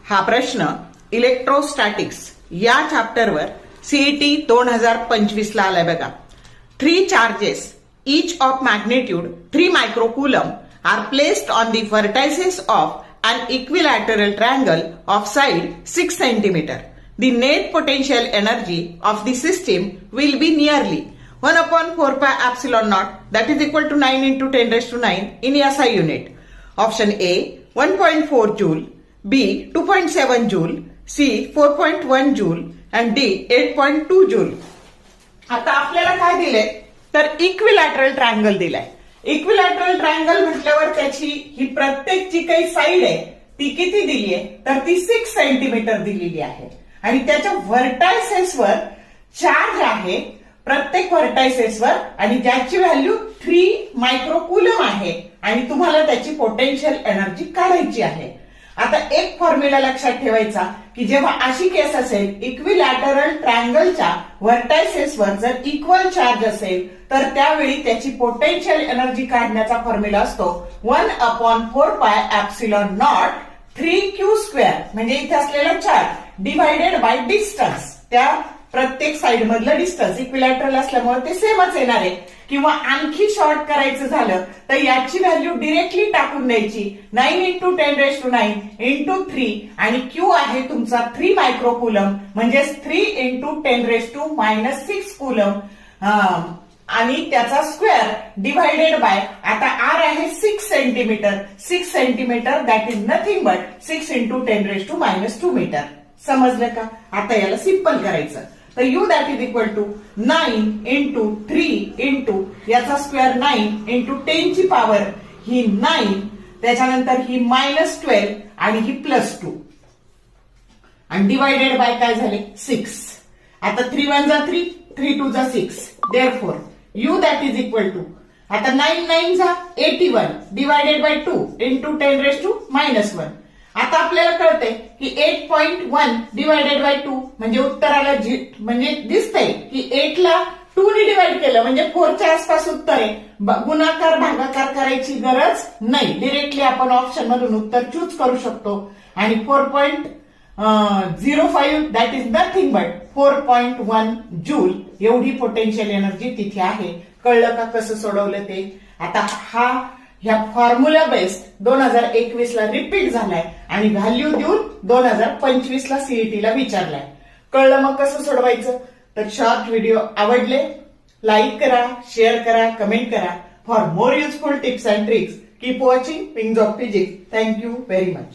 हा प्रश्न इलेक्ट्रोस्टॅटिक्स या चॅप्टरवर सीईटी 2025 ला आलाय बघा. 3 charges each of magnitude 3 microcoulomb are placed on the vertices of an equilateral triangle of side 6 cm. The net potential energy of the system will be nearly 1 upon 4 pi epsilon naught, that is equal to 9 into 10 raised to 9 in SI unit. Option A 1.4 joule, B 2.7 joule, C 4.1 joule and D 8.2 joule. आता आपल्याला काय दिलंय तर equilateral triangle दिलाय. Equilateral triangle म्हटल्यावर त्याची ही प्रत्येक जी काही साइड आहे ती किती दिली आहे तर ती 6 सेंटीमीटर दिलेली आहे आणि त्याच्या व्हर्टायसेसवर चार्ज आहे प्रत्येक व्हर्टायसेसवर आणि ज्याची व्हॅल्यू 3 मायक्रोकुलम आहे आणि तुम्हाला त्याची पोटेन्शियल एनर्जी काढायची आहे. आता एक फॉर्म्युला लक्षात ठेवायचा की जेव्हा अशी केस असेल इक्विलॅटरल ट्रायंगलच्या व्हर्टायसेसवर जर इक्वल चार्ज असेल तर त्यावेळी त्याची पोटेन्शियल एनर्जी काढण्याचा फॉर्म्युला असतो 1 upon 4 pi epsilon naught 3q² म्हणजे इथे असलेला चार्ज डिवाइडेड बाय डिस्टन्स, त्या प्रत्येक साइड मधलं डिस्टन्स इक्विलॅटरल असल्यामुळे ते सेमच येणार आहे. किंवा आणखी शॉर्ट करायचं झालं तर याची व्हॅल्यू डिरेक्टली टाकून द्यायची 9 into 10 raised to 9 into 3 आणि क्यू आहे तुमचा 3 मायक्रोकुलम म्हणजे 3 into 10 raised to -6 कुलम आणि त्याचा स्क्वेअर डिवाइडेड बाय आता आर आहे 6 centimetre. 6 centimetre that is nothing but 6 into 10 raised to -2 metre. समजलं का? आता याला सिंपल करायचं तर U that is equal to 9 into 3 into याचा स्क्वेअर 9 into 10 ची पॉवर ही 9 त्याच्यानंतर ही -12 आणि ही +2 आणि डिवाइडेड बाय काय झाले 6. आता 3 1 जा 3 3 2 जा 6 therefore U that is equal to आता 9 9 जा 81 divided by 2 into 10 raised to -1. आता आपल्याला कळतंय की 8.1 डिवाइडेड बाय 2 म्हणजे उत्तराला म्हणजे दिसतंय की 8 ला 2 ने डिवाइड केलं म्हणजे 4 च्या आसपास उत्तर आहे. गुणाकार भागाकार करायची गरज नाही, डिरेक्टली आपण ऑप्शन मधून उत्तर चूज करू शकतो आणि 4.05 that is nothing but 4.1 joule एवढी पोटेन्शियल एनर्जी तिथे आहे. कळलं का कसं सोडवलं ते? आता ह्या फॉर्म्युला बेस्ड 2021 ला रिपीट झालाय आणि व्हॅल्यू देऊन 2025 ला सीईटी ला विचारलाय. कळलं मग कसं सोडवायचं? तर शॉर्ट व्हिडिओ आवडले लाईक करा, शेअर करा, कमेंट करा. For more useful tips and tricks keep watching wings of physics. Thank you very much.